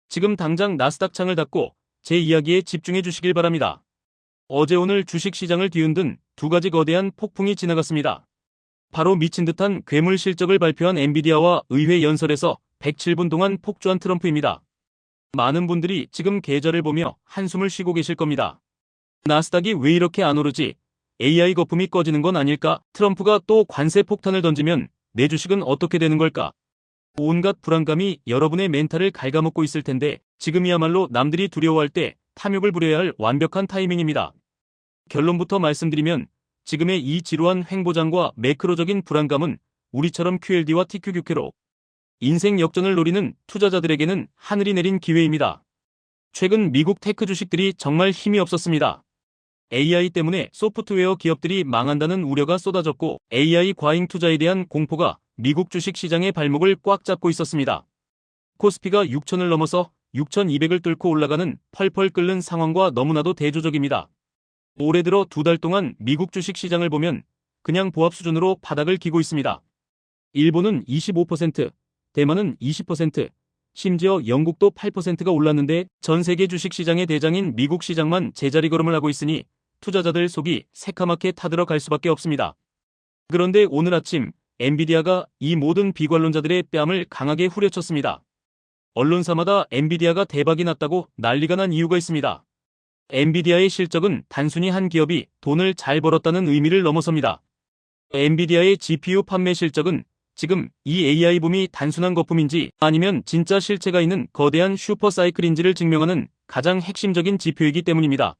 지금 당장 나스닥 창을 닫고 제 이야기에 집중해 주시길 바랍니다. 어제 오늘 주식시장을 뒤흔든 두 가지 거대한 폭풍이 지나갔습니다. 바로 미친 듯한 괴물 실적을 발표한 엔비디아와 의회 연설에서 107분 동안 폭주한 트럼프입니다. 많은 분들이 지금 계좌를 보며 한숨을 쉬고 계실 겁니다. 나스닥이 왜 이렇게 안 오르지? AI 거품이 꺼지는 건 아닐까? 트럼프가 또 관세 폭탄을 던지면 내 주식은 어떻게 되는 걸까? 온갖 불안감이 여러분의 멘탈을 갉아먹고 있을 텐데 지금이야말로 남들이 두려워할 때 탐욕을 부려야 할 완벽한 타이밍입니다. 결론부터 말씀드리면 지금의 이 지루한 횡보장과 매크로적인 불안감은 우리처럼 QLD와 TQQQ로 인생 역전을 노리는 투자자들에게는 하늘이 내린 기회입니다. 최근 미국 테크 주식들이 정말 힘이 없었습니다. AI 때문에 소프트웨어 기업들이 망한다는 우려가 쏟아졌고 AI 과잉 투자에 대한 공포가 미국 주식 시장의 발목을 꽉 잡고 있었습니다. 코스피가 6,000을 넘어서 6,200을 뚫고 올라가는 펄펄 끓는 상황과 너무나도 대조적입니다. 올해 들어 두 달 동안 미국 주식 시장을 보면 그냥 보합 수준으로 바닥을 기고 있습니다. 일본은 25%, 대만은 20%, 심지어 영국도 8%가 올랐는데 전 세계 주식 시장의 대장인 미국 시장만 제자리 걸음을 하고 있으니 투자자들 속이 새카맣게 타들어갈 수밖에 없습니다. 그런데 오늘 아침 엔비디아가 이 모든 비관론자들의 뺨을 강하게 후려쳤습니다. 언론사마다 엔비디아가 대박이 났다고 난리가 난 이유가 있습니다. 엔비디아의 실적은 단순히 한 기업이 돈을 잘 벌었다는 의미를 넘어섭니다. 엔비디아의 GPU 판매 실적은 지금 이 AI 붐이 단순한 거품인지 아니면 진짜 실체가 있는 거대한 슈퍼사이클인지를 증명하는 가장 핵심적인 지표이기 때문입니다.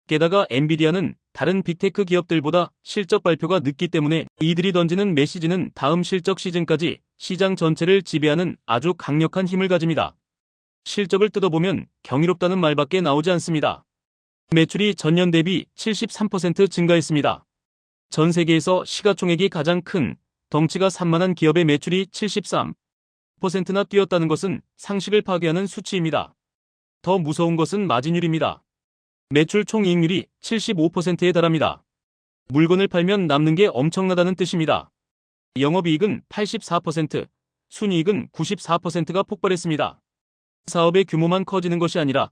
게다가 엔비디아는 다른 빅테크 기업들보다 실적 발표가 늦기 때문에 이들이 던지는 메시지는 다음 실적 시즌까지 시장 전체를 지배하는 아주 강력한 힘을 가집니다. 실적을 뜯어보면 경이롭다는 말밖에 나오지 않습니다. 매출이 전년 대비 73% 증가했습니다. 전 세계에서 시가총액이 가장 큰 덩치가 산만한 기업의 매출이 73%나 뛰었다는 것은 상식을 파괴하는 수치입니다. 더 무서운 것은 마진율입니다. 매출 총이익률이 75%에 달합니다. 물건을 팔면 남는 게 엄청나다는 뜻입니다. 영업이익은 84%, 순이익은 94%가 폭발했습니다. 사업의 규모만 커지는 것이 아니라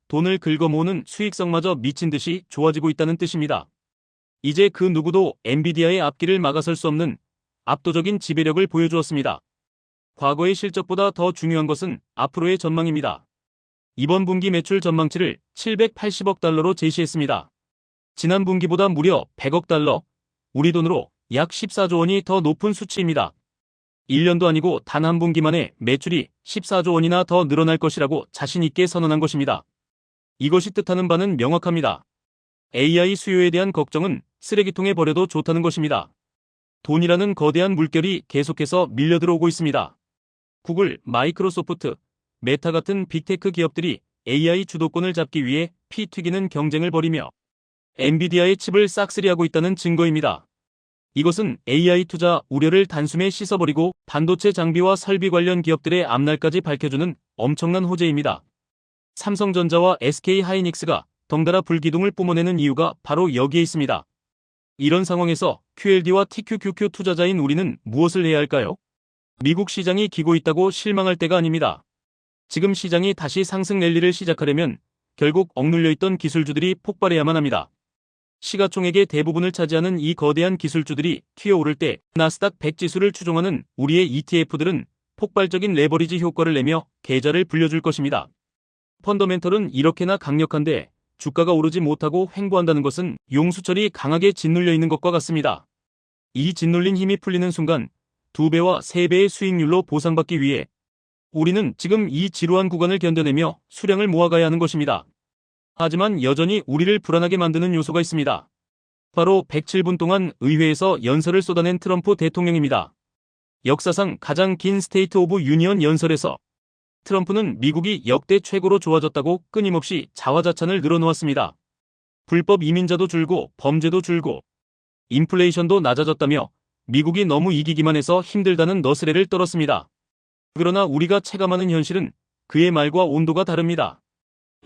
돈을 긁어모으는 수익성마저 미친 듯이 좋아지고 있다는 뜻입니다. 이제 그 누구도 엔비디아의 앞길을 막아설 수 없는 압도적인 지배력을 보여주었습니다. 과거의 실적보다 더 중요한 것은 앞으로의 전망입니다. 이번 분기 매출 전망치를 780억 달러로 제시했습니다. 지난 분기보다 무려 100억 달러, 우리 돈으로 약 14조 원이 더 높은 수치입니다. 1년도 아니고 단 한 분기 만에 매출이 14조 원이나 더 늘어날 것이라고 자신 있게 선언한 것입니다. 이것이 뜻하는 바는 명확합니다. AI 수요에 대한 걱정은 쓰레기통에 버려도 좋다는 것입니다. 돈이라는 거대한 물결이 계속해서 밀려 들어오고 있습니다. 구글, 마이크로소프트, 메타 같은 빅테크 기업들이 AI 주도권을 잡기 위해 피 튀기는 경쟁을 벌이며 엔비디아의 칩을 싹쓸이하고 있다는 증거입니다. 이것은 AI 투자 우려를 단숨에 씻어버리고 반도체 장비와 설비 관련 기업들의 앞날까지 밝혀주는 엄청난 호재입니다. 삼성전자와 SK하이닉스가 덩달아 불기둥을 뿜어내는 이유가 바로 여기에 있습니다. 이런 상황에서 QLD와 TQQQ 투자자인 우리는 무엇을 해야 할까요? 미국 시장이 기고 있다고 실망할 때가 아닙니다. 지금 시장이 다시 상승 랠리를 시작하려면 결국 억눌려 있던 기술주들이 폭발해야만 합니다. 시가총액의 대부분을 차지하는 이 거대한 기술주들이 튀어오를 때 나스닥 100 지수를 추종하는 우리의 ETF들은 폭발적인 레버리지 효과를 내며 계좌를 불려줄 것입니다. 펀더멘털은 이렇게나 강력한데 주가가 오르지 못하고 횡보한다는 것은 용수철이 강하게 짓눌려 있는 것과 같습니다. 이 짓눌린 힘이 풀리는 순간 2배와 3배의 수익률로 보상받기 위해 우리는 지금 이 지루한 구간을 견뎌내며 수량을 모아가야 하는 것입니다. 하지만 여전히 우리를 불안하게 만드는 요소가 있습니다. 바로 107분 동안 의회에서 연설을 쏟아낸 트럼프 대통령입니다. 역사상 가장 긴 스테이트 오브 유니언 연설에서 트럼프는 미국이 역대 최고로 좋아졌다고 끊임없이 자화자찬을 늘어놓았습니다. 불법 이민자도 줄고 범죄도 줄고 인플레이션도 낮아졌다며 미국이 너무 이기기만 해서 힘들다는 너스레를 떨었습니다. 그러나 우리가 체감하는 현실은 그의 말과 온도가 다릅니다.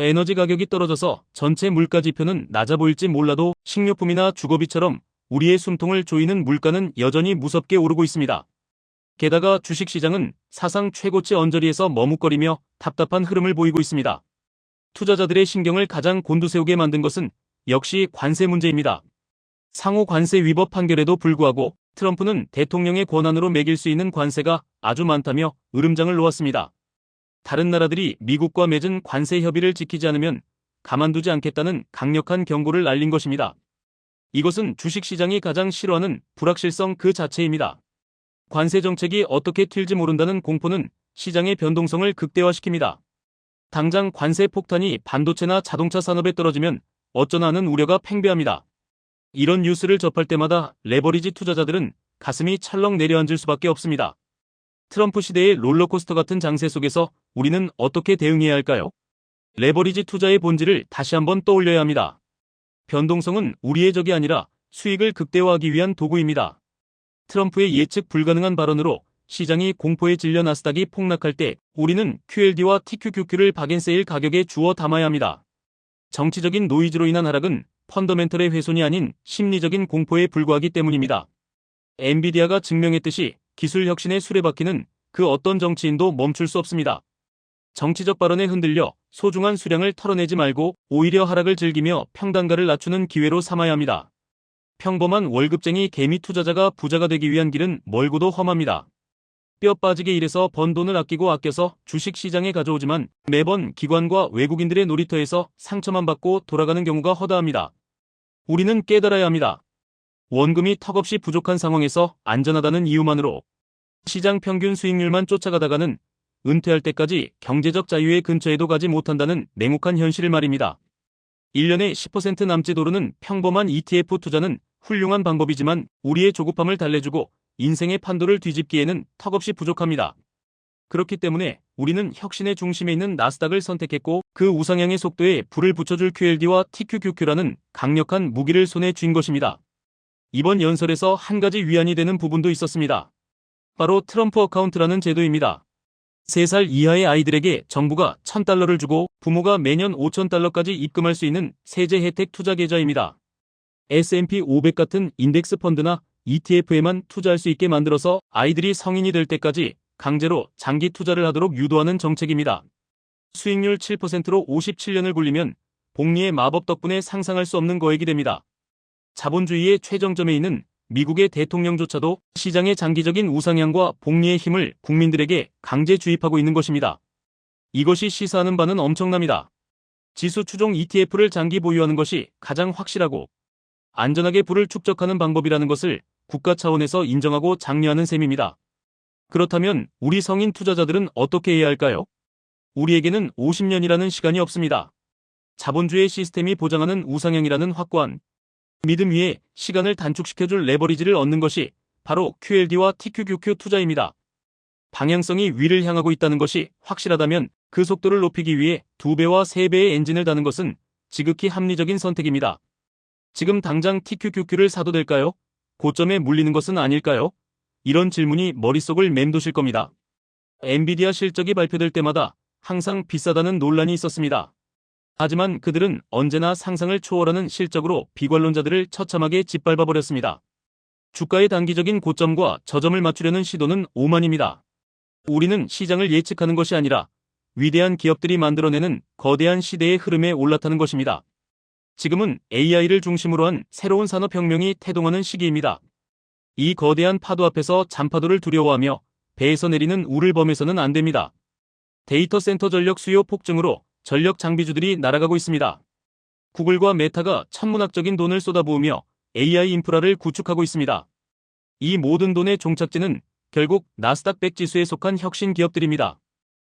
에너지 가격이 떨어져서 전체 물가 지표는 낮아 보일지 몰라도 식료품이나 주거비처럼 우리의 숨통을 조이는 물가는 여전히 무섭게 오르고 있습니다. 게다가 주식시장은 사상 최고치 언저리에서 머뭇거리며 답답한 흐름을 보이고 있습니다. 투자자들의 신경을 가장 곤두세우게 만든 것은 역시 관세 문제입니다. 상호 관세 위법 판결에도 불구하고 트럼프는 대통령의 권한으로 매길 수 있는 관세가 아주 많다며 으름장을 놓았습니다. 다른 나라들이 미국과 맺은 관세 협의를 지키지 않으면 가만두지 않겠다는 강력한 경고를 날린 것입니다. 이것은 주식시장이 가장 싫어하는 불확실성 그 자체입니다. 관세 정책이 어떻게 튈지 모른다는 공포는 시장의 변동성을 극대화시킵니다. 당장 관세 폭탄이 반도체나 자동차 산업에 떨어지면 어쩌나 하는 우려가 팽배합니다. 이런 뉴스를 접할 때마다 레버리지 투자자들은 가슴이 철렁 내려앉을 수밖에 없습니다. 트럼프 시대의 롤러코스터 같은 장세 속에서 우리는 어떻게 대응해야 할까요? 레버리지 투자의 본질을 다시 한번 떠올려야 합니다. 변동성은 우리의 적이 아니라 수익을 극대화하기 위한 도구입니다. 트럼프의 예측 불가능한 발언으로 시장이 공포에 질려 나스닥이 폭락할 때 우리는 QLD와 TQQQ를 박앤세일 가격에 주워 담아야 합니다. 정치적인 노이즈로 인한 하락은 펀더멘털의 훼손이 아닌 심리적인 공포에 불과하기 때문입니다. 엔비디아가 증명했듯이 기술 혁신의 수레바퀴는 그 어떤 정치인도 멈출 수 없습니다. 정치적 발언에 흔들려 소중한 수량을 털어내지 말고 오히려 하락을 즐기며 평단가를 낮추는 기회로 삼아야 합니다. 평범한 월급쟁이 개미 투자자가 부자가 되기 위한 길은 멀고도 험합니다. 뼈 빠지게 일해서 번 돈을 아껴서 주식시장에 가져오지만 매번 기관과 외국인들의 놀이터에서 상처만 받고 돌아가는 경우가 허다합니다. 우리는 깨달아야 합니다. 원금이 턱없이 부족한 상황에서 안전하다는 이유만으로 시장 평균 수익률만 쫓아가다가는 은퇴할 때까지 경제적 자유의 근처에도 가지 못한다는 냉혹한 현실을 말입니다. 1년에 10% 남짓 오르는 평범한 ETF 투자는 훌륭한 방법이지만 우리의 조급함을 달래주고 인생의 판도를 뒤집기에는 턱없이 부족합니다. 그렇기 때문에 우리는 혁신의 중심에 있는 나스닥을 선택했고 그 우상향의 속도에 불을 붙여줄 QLD와 TQQQ라는 강력한 무기를 손에 쥔 것입니다. 이번 연설에서 한 가지 위안이 되는 부분도 있었습니다. 바로 트럼프 어카운트라는 제도입니다. 3살 이하의 아이들에게 정부가 $1,000를 주고 부모가 매년 $5,000까지 입금할 수 있는 세제 혜택 투자 계좌입니다. S&P 500 같은 인덱스 펀드나 ETF에만 투자할 수 있게 만들어서 아이들이 성인이 될 때까지 강제로 장기 투자를 하도록 유도하는 정책입니다. 수익률 7%로 57년을 굴리면 복리의 마법 덕분에 상상할 수 없는 거액이 됩니다. 자본주의의 최정점에 있는 미국의 대통령조차도 시장의 장기적인 우상향과 복리의 힘을 국민들에게 강제 주입하고 있는 것입니다. 이것이 시사하는 바는 엄청납니다. 지수 추종 ETF를 장기 보유하는 것이 가장 확실하고 안전하게 부를 축적하는 방법이라는 것을 국가 차원에서 인정하고 장려하는 셈입니다. 그렇다면 우리 성인 투자자들은 어떻게 해야 할까요? 우리에게는 50년이라는 시간이 없습니다. 자본주의 시스템이 보장하는 우상향이라는 확고한 믿음 위에 시간을 단축시켜줄 레버리지를 얻는 것이 바로 QLD와 TQQQ 투자입니다. 방향성이 위를 향하고 있다는 것이 확실하다면 그 속도를 높이기 위해 2배와 3배의 엔진을 다는 것은 지극히 합리적인 선택입니다. 지금 당장 TQQQ를 사도 될까요? 고점에 물리는 것은 아닐까요? 이런 질문이 머릿속을 맴도실 겁니다. 엔비디아 실적이 발표될 때마다 항상 비싸다는 논란이 있었습니다. 하지만 그들은 언제나 상상을 초월하는 실적으로 비관론자들을 처참하게 짓밟아버렸습니다. 주가의 단기적인 고점과 저점을 맞추려는 시도는 오만입니다. 우리는 시장을 예측하는 것이 아니라 위대한 기업들이 만들어내는 거대한 시대의 흐름에 올라타는 것입니다. 지금은 AI를 중심으로 한 새로운 산업혁명이 태동하는 시기입니다. 이 거대한 파도 앞에서 잔파도를 두려워하며 배에서 내리는 우를 범해서는 안 됩니다. 데이터 센터 전력 수요 폭증으로 전력 장비주들이 날아가고 있습니다. 구글과 메타가 천문학적인 돈을 쏟아부으며 AI 인프라를 구축하고 있습니다. 이 모든 돈의 종착지는 결국 나스닥 100 지수에 속한 혁신 기업들입니다.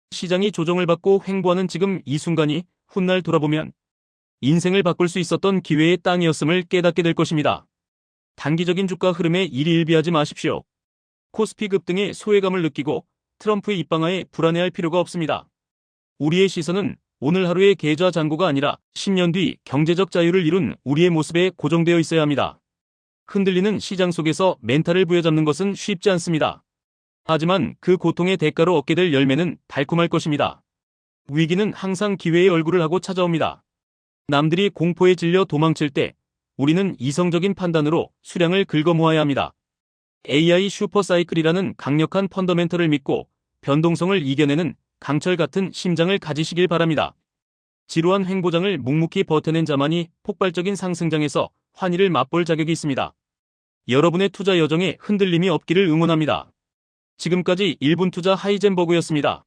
시장이 조정을 받고 횡보하는 지금 이 순간이 훗날 돌아보면 인생을 바꿀 수 있었던 기회의 땅이었음을 깨닫게 될 것입니다. 단기적인 주가 흐름에 일희일비하지 마십시오. 코스피 급등의 소외감을 느끼고 트럼프의 입방아에 불안해할 필요가 없습니다. 우리의 시선은 오늘 하루의 계좌 잔고가 아니라 10년 뒤 경제적 자유를 이룬 우리의 모습에 고정되어 있어야 합니다. 흔들리는 시장 속에서 멘탈을 부여잡는 것은 쉽지 않습니다. 하지만 그 고통의 대가로 얻게 될 열매는 달콤할 것입니다. 위기는 항상 기회의 얼굴을 하고 찾아옵니다. 남들이 공포에 질려 도망칠 때 우리는 이성적인 판단으로 수량을 긁어 모아야 합니다. AI 슈퍼사이클이라는 강력한 펀더멘털을 믿고 변동성을 이겨내는 강철 같은 심장을 가지시길 바랍니다. 지루한 횡보장을 묵묵히 버텨낸 자만이 폭발적인 상승장에서 환희를 맛볼 자격이 있습니다. 여러분의 투자 여정에 흔들림이 없기를 응원합니다. 지금까지 1분 투자 하이젠버그였습니다.